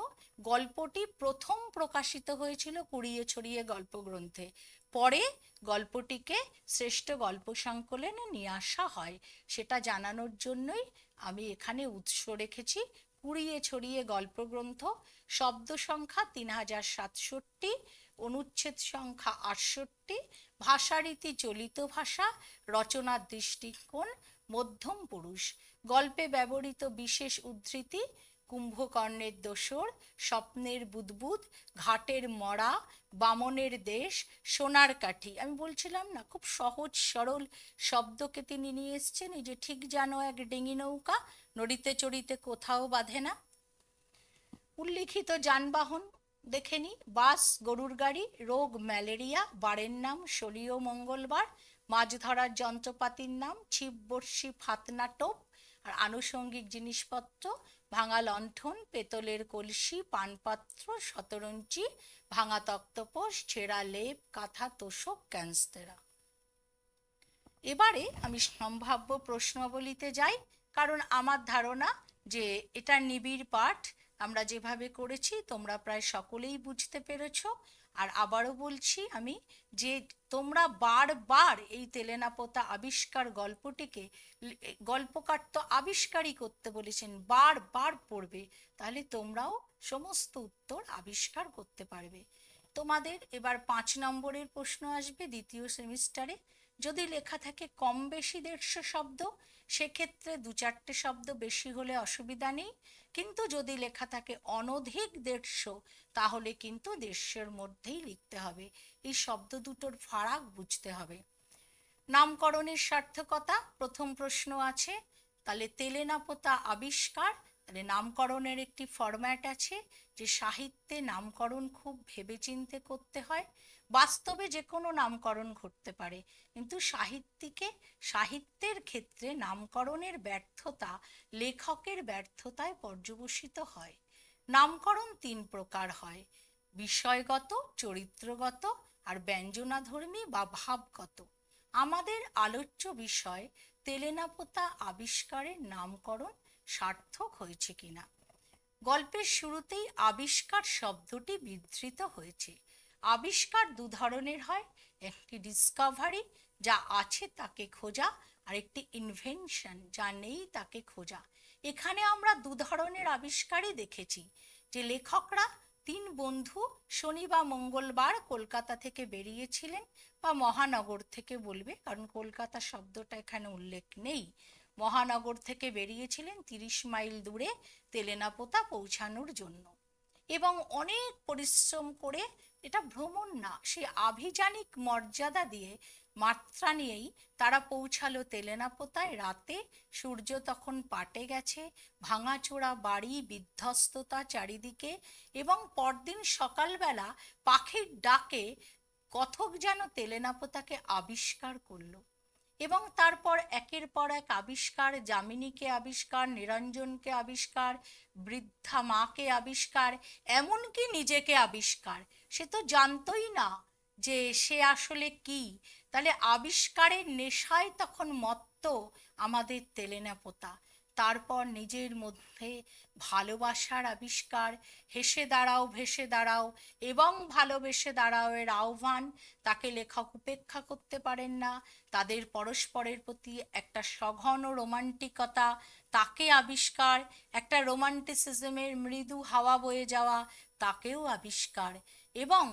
গল্পটি প্রথম প্রকাশিত হয়েছিল কুড়িয়ে ছড়িয়ে গল্পগ্রন্থে, পরে গল্পটিকে শ্রেষ্ঠ গল্প সংকলনে নিয়ে আসা হয়, সেটা জানানোর জন্যই আমি এখানে উৎস রেখেছি কুড়িয়ে ছড়িয়ে গল্পগ্রন্থ। শব্দ সংখ্যা 3067, অনুচ্ছেদ সংখ্যা 68, ভাষারীতি চলিত ভাষা, রচনার দৃষ্টিকোণ মধ্যম পুরুষ। গল্পে ব্যবহৃত বিশেষ উদ্ধৃতি: কুম্ভকর্ণের দোসর, স্বপ্নের বুদবুদ, ঘাটের মরা, বামনের দেশ, সোনার কাঠি। আমি বলছিলাম না, খুব সহজ সরল শব্দকে তিনি নিয়ে এসছেন। এই যে ঠিক যেন এক ডিঙি নৌকা, নদীতে চড়িতে কোথাও বাঁধে না। উল্লিখিত যানবাহন দেখে নি: বাস, গরুর গাড়ি, রোগ ম্যালেরিয়া, বারের নাম শলীয় মঙ্গলবার, মাছ ধরার যন্ত্রপাতির নাম ছিপ, বড়শি, ফাতনা, টোপ, আর আনুষঙ্গিক জিনিসপত্র ভাঙা লণ্ঠন, পেতলের কলসি, পানপাত্র, শতরঞ্চি, ভাঙা তক্তপোষ, ছেঁড়া লেপ, কাঁথা, তোষক, ক্যান্সতেরা। এবারে আমি সম্ভাব্য প্রশ্নাবলিতে যাই, কারণ আমার ধারণা যে এটা নিবিড় পাঠ আমরা যেভাবে করেছি তোমরা প্রায় সকলেই বুঝতে পেরেছ। আর আবারও বলছি আমি যে তোমরা বারবার এই তেলেনাপোতা আবিষ্কার গল্পটিকে, গল্পকার তো আবিষ্কারই করতে বলেছেন, বারবার পড়বে, তাহলে তোমরাও সমস্ত উত্তর আবিষ্কার করতে পারবে। তোমাদের এবার 5 নম্বরের প্রশ্ন আসবে দ্বিতীয় সেমিস্টারে। যদি লেখা থাকে কম বেশি 150 শব্দ, সেক্ষেত্রে 2-4টে শব্দ বেশি হলে অসুবিধা নেই, কিন্তু যদি লেখা থাকে অনধিক 150, তাহলে কিন্তু 150-এর মধ্যেই লিখতে হবে। এই শব্দ দুটোর ফারাক বুঝতে হবে। নামকরণের সার্থকতা প্রথম প্রশ্ন আছে, তাহলে তেলেনাপোতা আবিষ্কার, তাহলে নামকরণের একটি ফরম্যাট আছে যে সাহিত্যে নামকরণ খুব ভেবেচিন্তে করতে হয়। বাস্তবে যে কোনো নামকরণ ঘটতে পারে, কিন্তু সাহিত্যের ক্ষেত্রে নামকরণের ব্যর্থতা লেখকের ব্যর্থতায় পর্যবসিত হয়। নামকরণ 3 প্রকার হয়: বিষয়গত, চরিত্রগত আর ব্যঞ্জনাধর্মী বা ভাবগত। আমাদের আলোচ্য বিষয় তেলেনাপোতা আবিষ্কারের নামকরণ সার্থক হয়েছে কিনা। গল্পের শুরুতেই আবিষ্কার শব্দটি বিধৃত হয়েছে। আবিষ্কার 2 ধরনের হয়, একটি ডিসকভারি, যা আছে তাকে খোঁজা, আর একটি ইনভেনশন, যা নেই তাকে খোঁজা। এখানে আমরা 2 ধরনের আবিষ্কারই দেখেছি, যে লেখকরা তিন বন্ধু শনি বা মঙ্গলবার কলকাতা থেকে বেরিয়েছিলেন, বা মহানগর থেকে বলবে, কারণ কলকাতা শব্দটা এখানে উল্লেখ নেই। মহানগর থেকে বেরিয়েছিলেন 30 মাইল দূরে তেলেনাপোতা পৌঁছানোর জন্য, এবং অনেক পরিশ্রম করে, এটা ভ্রমণ না, সে আভিযানিক মর্যাদা দিয়ে, মাত্রা নিয়েই তারা পৌঁছালো তেলেনাপোতায় রাতে। সূর্য তখন পাটে গেছে, ভাঙাচোরা বাড়ি, বিধ্বস্ততা চারিদিকে, এবং পরদিন সকালবেলা পাখির ডাকে কথক যেন তেলেনাপোতাকে আবিষ্কার করলো। এবং তারপর একের পর এক আবিষ্কার, যামিনীকে আবিষ্কার, নিরঞ্জনকে আবিষ্কার, বৃদ্ধা মাকে আবিষ্কার, এমনকি নিজেকে আবিষ্কার। সে তো জানতই না যে সে আসলে কি। তাহলে আবিষ্কারের নেশায় তখন মত্ত আমাদের তেলেনাপোতা। তারপর নিজের মধ্যে ভালোবাসার আবিষ্কার, হেসে দাঁড়াও ভেসে দাঁড়াও এবং ভালোবেসে দাঁড়াও এর আহ্বান। তাকে লেখক উপেক্ষা করতে পারেন না। তাদের পরস্পরের প্রতি একটা সঘন রোমান্টিকতা, তাকে আবিষ্কার। একটা রোমান্টিসিজমের মৃদু হাওয়া বয়ে যাওয়া, তাকেও আবিষ্কার। এবং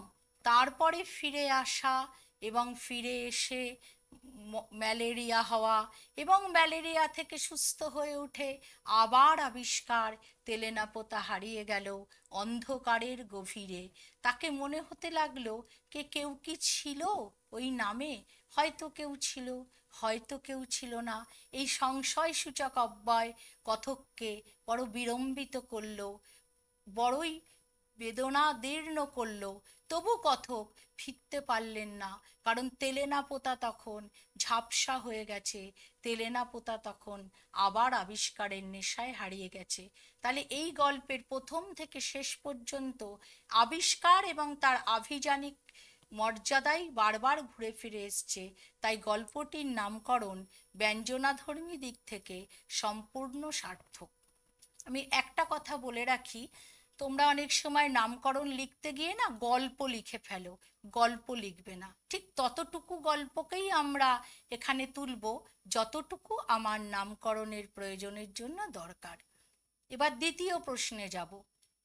তারপরে ফিরে আসা, এবং ফিরে এসে ম্যালেরিয়া হওয়া, এবং ম্যালেরিয়া থেকে সুস্থ হয়ে উঠে আবার আবিষ্কার। তেলেনাপোতা হারিয়ে গেল অন্ধকারের গভীরে। তাকে মনে হতে লাগলো কেউ কি ছিল ওই নামে। হয়তো কেউ ছিল, হয়তো কেউ ছিল না। এই সংশয়সূচক অব্যয় কথককে বড় বিড়ম্বিত করল, বড়ই বেদনাদীর্ণ করল। তবু কথক ফিরতে পারলেন না, কারণ তেলেনাপোতা তখন ঝাপসা হয়ে গেছে। তেলেনাপোতা তখন আবার আবিষ্কারের নেশায় হারিয়ে গেছে। তাহলে এই গল্পের প্রথম থেকে শেষ পর্যন্ত আবিষ্কার এবং তার আভিযানিক মর্যাদাই বারবার ঘুরে ফিরে এসছে। তাই গল্পটির নামকরণ ব্যঞ্জনাধর্মী দিক থেকে সম্পূর্ণ সার্থক। আমি একটা কথা বলে রাখি, তোমরা অনেক সময় নামকরণ লিখতে গিয়ে না গল্প লিখে ফেলো। গল্প লিখবে না। ঠিক ততটুকু গল্পকেই আমরা এখানে তুলব যতটুকু আমার নামকরণের প্রয়োজনের জন্য দরকার। এবার দ্বিতীয় প্রশ্নে যাব,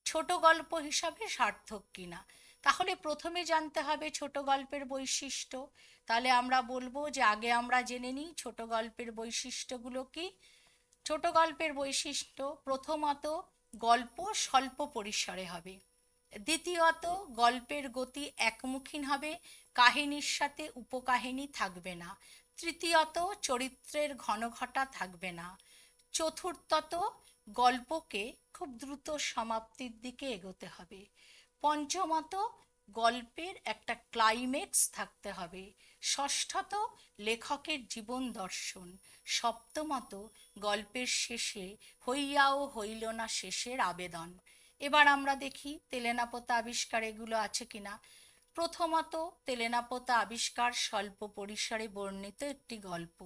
ছোট গল্প হিসাবে সার্থক কিনা। তাহলে প্রথমে জানতে হবে ছোট গল্পের বৈশিষ্ট্য। তাহলে আমরা বলবো যে আগে আমরা জেনে নিই ছোট গল্পের বৈশিষ্ট্যগুলো কি। ছোট গল্পের বৈশিষ্ট্য, প্রথমত গল্প স্বল্প পরিসরে হবে। দ্বিতীয়ত গল্পের গতি একমুখী হবে, কাহিনীর সাথে উপকাহিনী থাকবে না। তৃতীয়ত চরিত্রের ঘনঘটা থাকবে না। চতুর্থত গল্পকে খুব দ্রুত সমাপ্তির দিকে এগোতে হবে। পঞ্চমত গল্পের একটা ক্লাইম্যাক্স থাকতে হবে। ষষ্ঠত লেখকের জীবন দর্শন। সপ্তমত গল্পের শেষে হইয়া ও হইল না শেষের আবেদন। এবার আমরা দেখি তেলেনাপোতা আবিষ্কার এগুলো আছে কিনা। প্রথমত তেলেনাপোতা আবিষ্কার স্বল্প পরিসরে বর্ণিত একটি গল্প।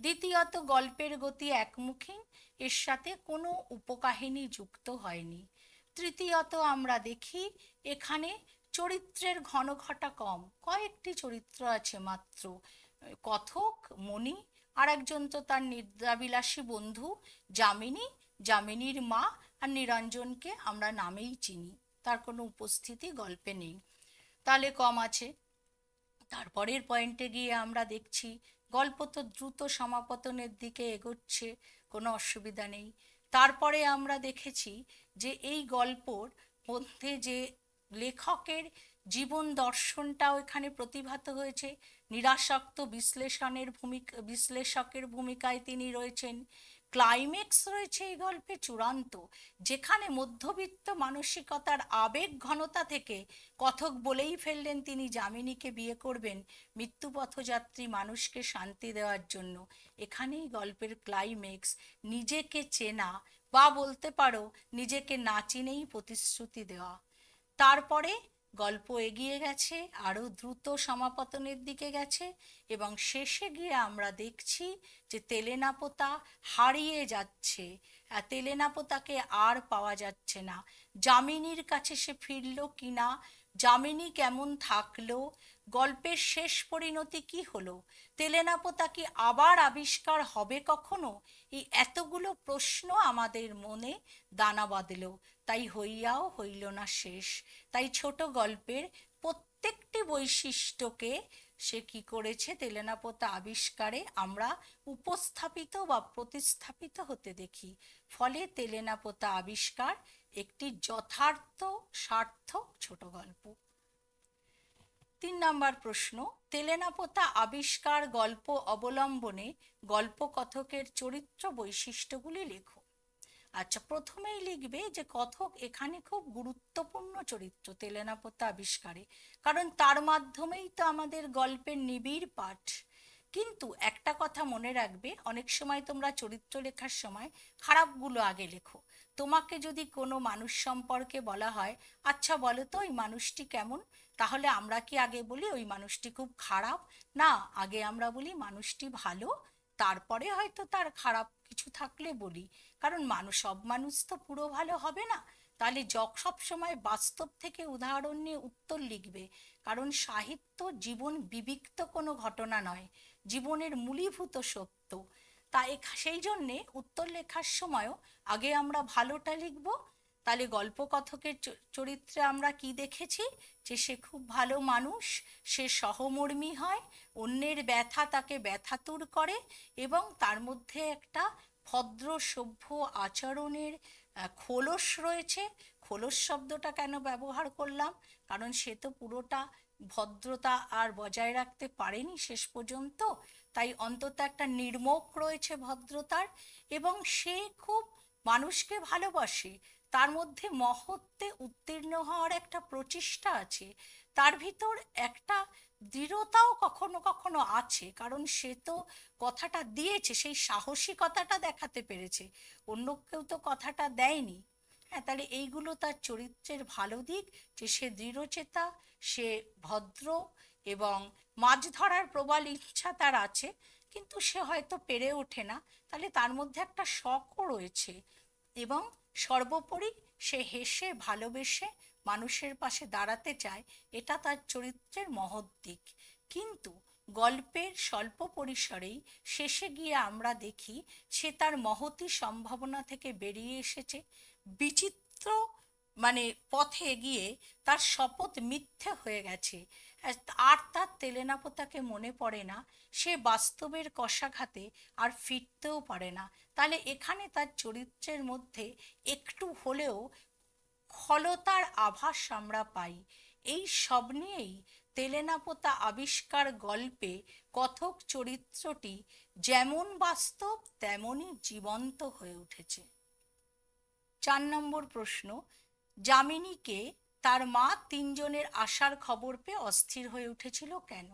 দ্বিতীয়ত গল্পের গতি একমুখী, এর সাথে কোনো উপকাহিনী যুক্ত হয়নি। তৃতীয়ত আমরা দেখি এখানে চরিত্রের ঘনঘটা কম, কয়েকটি চরিত্র আছে মাত্র, কথক, মণি, আর একজন তো তার নিদ্রাবিলাসী বন্ধু যামিনী, যামিনীর মা, আর নিরঞ্জনকে আমরা নামেই চিনি, তার কোনো উপস্থিতি গল্পে নেই, তাহলে কম আছে। তারপরের পয়েন্টে গিয়ে আমরা দেখছি গল্প তো দ্রুত সমাপতনের দিকে এগোচ্ছে, কোনো অসুবিধা নেই। তারপরে আমরা দেখেছি যে এই গল্পর মধ্যে যে লেখকের জীবন দর্শনটাও এখানে প্রতিভাত হয়েছে। নিরাসক্ত বিশ্লেষকের ভূমিকায় তিনি রয়েছেন। ক্লাইম্যাক্স রয়েছে এই গল্পে চূড়ান্ত, যেখানে মধ্যবিত্ত মানসিকতার আবেগ ঘনতা থেকে কথক বলেই ফেললেন তিনি যামিনীকে বিয়ে করবেন মৃত্যুপথযাত্রী মানুষকে শান্তি দেওয়ার জন্য। এখানেই গল্পের ক্লাইম্যাক্স, নিজেকে চেনা, বা বলতে পারো নিজেকে না চিনেই প্রতিশ্রুতি দেওয়া। তারপরে গল্প এগিয়ে গেছে, আরও দ্রুত সমাপতনের দিকে গেছে, এবং শেষে গিয়ে আমরা দেখছি যে তেলেনাপোতা হারিয়ে যাচ্ছে। তেলেনাপোতাকে আর পাওয়া যাচ্ছে না। যামিনীর কাছে সে ফিরল কিনা, যামিনী কেমন থাকলো, গল্পের শেষ পরিণতি কি হলো, তেলেনাপোতা কি আবার আবিষ্কার হবে কখনো, এই এতগুলো প্রশ্ন আমাদের মনে দানা বাঁধল। তাই হইয়াও হইল না শেষ। তাই ছোট গল্পের প্রত্যেকটি বৈশিষ্ট্যকে সে কি করেছে, তেলেনাপোতা আবিষ্কারে আমরা উপস্থাপিত বা প্রতিস্থাপিত হতে দেখি। ফলে তেলেনাপোতা আবিষ্কার একটি যথার্থ সার্থক ছোট গল্প। 3 নম্বর প্রশ্ন, তেলেনাপোতা আবিষ্কার গল্প অবলম্বনে গল্পকথকের চরিত্র বৈশিষ্ট্যগুলি লেখো। আচ্ছা, প্রথমেই লিখবে যে কথক এখানে খুব গুরুত্বপূর্ণ চরিত্র তেলেনাপোতা আবিষ্কারে, কারণ তার মাধ্যমেই তো আমাদের গল্পের নিবিড় পাঠ। কিন্তু একটা কথা মনে রাখবে, অনেক সময় তোমরা চরিত্র লেখার সময় খারাপগুলো আগে লেখো। তোমাকে যদি কোনো মানুষ সম্পর্কে বলা হয়, আচ্ছা বলো তো ওই মানুষটি কেমন, তাহলে আমরা কি আগে বলি ওই মানুষটি খুব খারাপ? না, আগে আমরা বলি মানুষটি ভালো, তারপরে হয়তো তার খারাপ কিছু থাকলে বলি। কারণ সব মানুষ তো পুরো ভালো হবে না। তাহলে সব সময় বাস্তব থেকে উদাহরণ নিয়ে উত্তর লিখবে, কারণ সাহিত্য জীবন বিবিক্ত কোনো ঘটনা নয়, জীবনের মূলীভূত সত্য। তাই সেই জন্যে উত্তর লেখার সময়ও আগে আমরা ভালোটা লিখব। তাহলে গল্পকথকের চরিত্রে আমরা কি দেখেছি, যে সে খুব ভালো মানুষ, সে সহমর্মী হয়, অন্যের ব্যথা তাকে ব্যথাতুর করে, এবং তার মধ্যে একটা ভদ্র সভ্য আচরণের খোলস রয়েছে। খোলস শব্দটা কেন ব্যবহার করলাম, কারণ সে তো পুরোটা ভদ্রতা আর বজায় রাখতে পারেনি শেষ পর্যন্ত, তাই অন্তত একটা নির্মোক রয়েছে ভদ্রতার, এবং সে খুব মানুষকে ভালোবাসে, তার মধ্যে মহত্বে উত্তীর্ণ হওয়ার একটা প্রচেষ্টা আছে, তার ভিতর একটা দৃঢ়তাও কখনো কখনো আছে, কারণ সে তো কথাটা দিয়েছে, সেই সাহসিকতাটা দেখাতে পেরেছে, অন্য কেউ তো কথাটা দেয়নি। হ্যাঁ, তাহলে এইগুলো তার চরিত্রের ভালো দিক, যে সে দৃঢ়চেতা, সে ভদ্র, এবং মাছ ধরার প্রবল ইচ্ছা তার আছে, কিন্তু সে হয়তো পেরে ওঠে না, তাহলে তার মধ্যে একটা শখও রয়েছে, এবং সর্বোপরি সে হেসে ভালোবেসে মানুষের পাশে দাঁড়াতে চায়, এটা তার চরিত্রের মহৎ দিক। কিন্তু গল্পের স্বল্প পরিসরেই শেষে গিয়ে আমরা দেখি সে তার মহতী সম্ভাবনা থেকে বেরিয়ে এসেছে, বিচিত্র পথে গিয়ে তার শপথ মিথ্যে হয়ে গেছে, আর তার তেলেনাপোতাকে মনে পড়ে না, সে বাস্তবের কশাঘাতে আর ফিরতেও পারে না। তাহলে এখানে তার চরিত্রের মধ্যে একটু হলেও খলতার আভাস আমরা পাই। এই সব নিয়েই তেলেনাপোতা আবিষ্কার গল্পে কথক চরিত্রটি যেমন বাস্তব তেমনই জীবন্ত হয়ে উঠেছে। 4 নম্বর প্রশ্ন, যামিনীকে তার মা 3জনের আসার খবর পেয়ে অস্থির হয়ে উঠেছিল কেন?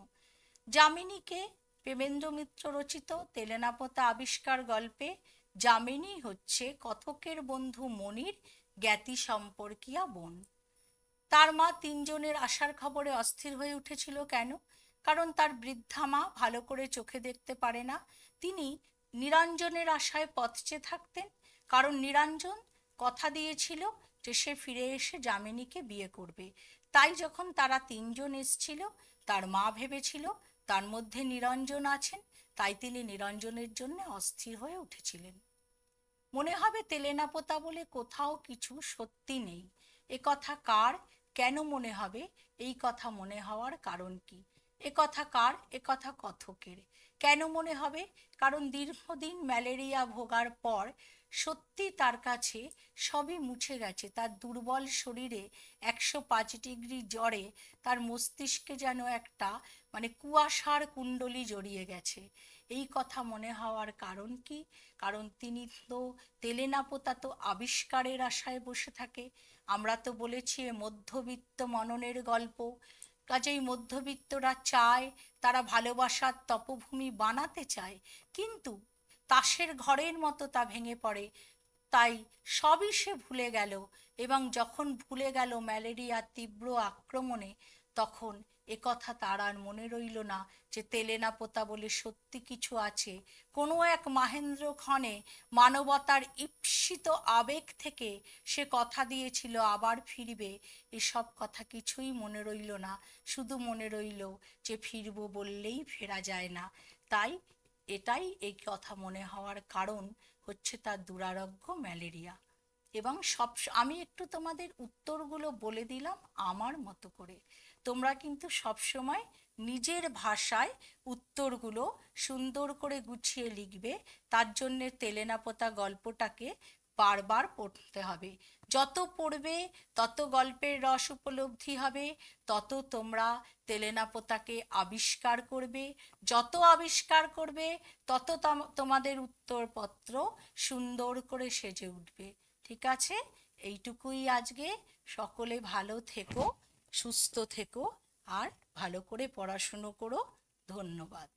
যামিনীকে প্রেমেন্দ্র মিত্র রচিত তেলেনাপোতা আবিষ্কার গল্পে যামিনী হচ্ছে কথকের বন্ধু মনির জ্ঞাতি সম্পর্কীয়া বোন। তার মা 3জনের আসার খবরে অস্থির হয়ে উঠেছিল কেন? কারণ তার বৃদ্ধা মা ভালো করে চোখে দেখতে পারে না, তিনি নিরঞ্জনের আশায় পথ চেয়ে থাকতেন, কারণ নিরঞ্জন কথা দিয়েছিল যে সে ফিরে এসে যামিনীকে বিয়ে করবে। তাই যখন তারা 3জন এসেছিল, তার মা ভেবেছিল তার মধ্যে নিরঞ্জন আছেন, তাই তিনি নিরঞ্জনের জন্য অস্থির হয়ে উঠেছিলেন। মনে হবে তেলেনাপোতা বলে কোথাও কিছু সত্যি নেই। এ কথা কার, কেন মনে হবে? এই কথা মনে হওয়ার কারণ কি? এ কথা কার? এ কথা কথকের। কেন মনে হবে? কারণ দীর্ঘদিন ম্যালেরিয়া ভোগার পর সত্যি তার কাছে সবই মুছে গেছে, তার দুর্বল শরীরে 105 ডিগ্রি জ্বরে তার মস্তিষ্কে যেন একটা কুয়াশার কুণ্ডলী জড়িয়ে গেছে। এই কথা মনে হওয়ার কারণ কি? কারণ তিনি তো তেলেনাপোতা তো আবিষ্কারের আশায় বসে থাকে। আমরা তো বলেছি মধ্যবিত্ত মননের গল্প, কাজেই মধ্যবিত্তরা চায়, তারা ভালোবাসার তপভূমি বানাতে চায়, কিন্তু তাসের ঘরের মতো তা ভেঙে পড়ে, তাই সবই সে ভুলে গেল, এবং যখন ভুলে গেল ম্যালেরিয়ার তীব্র আক্রমণে, তখন কথা তার আর মনে রইল না যে তেলেনাপোতা বলে সত্যি কিছু আছে। কোনো এক মাহেন্দ্র ক্ষণে মানবতার ঈপ্সিত আবেগ থেকে সে কথা দিয়েছিল আবার ফিরবে, এসব কথা কিছুই মনে রইল না, শুধু মনে রইল যে ফিরব বললেই ফেরা যায় না। তাই এই কথা মনে হওয়ার কারণ হচ্ছে তার দুরারোগ্য ম্যালেরিয়া। এবং আমি একটু তোমাদের উত্তরগুলো বলে দিলাম আমার মতো করে। তোমরা কিন্তু সব সময় নিজের ভাষায় উত্তরগুলো সুন্দর করে গুছিয়ে লিখবে। তার জন্যে তেলেনাপোতা গল্পটাকে বারবার পড়তে হবে। যত পড়বে তত গল্পের রস উপলব্ধি হবে, তত তোমরা তেলেনাপোতাকে আবিষ্কার করবে। যত আবিষ্কার করবে তত তোমাদের উত্তরপত্র সুন্দর করে সেজে উঠবে। ঠিক আছে, এইটুকুই আজকে। সকলে ভালো থেকো, সুস্থ থেকো, আর ভালো করে পড়াশুনো করো। ধন্যবাদ।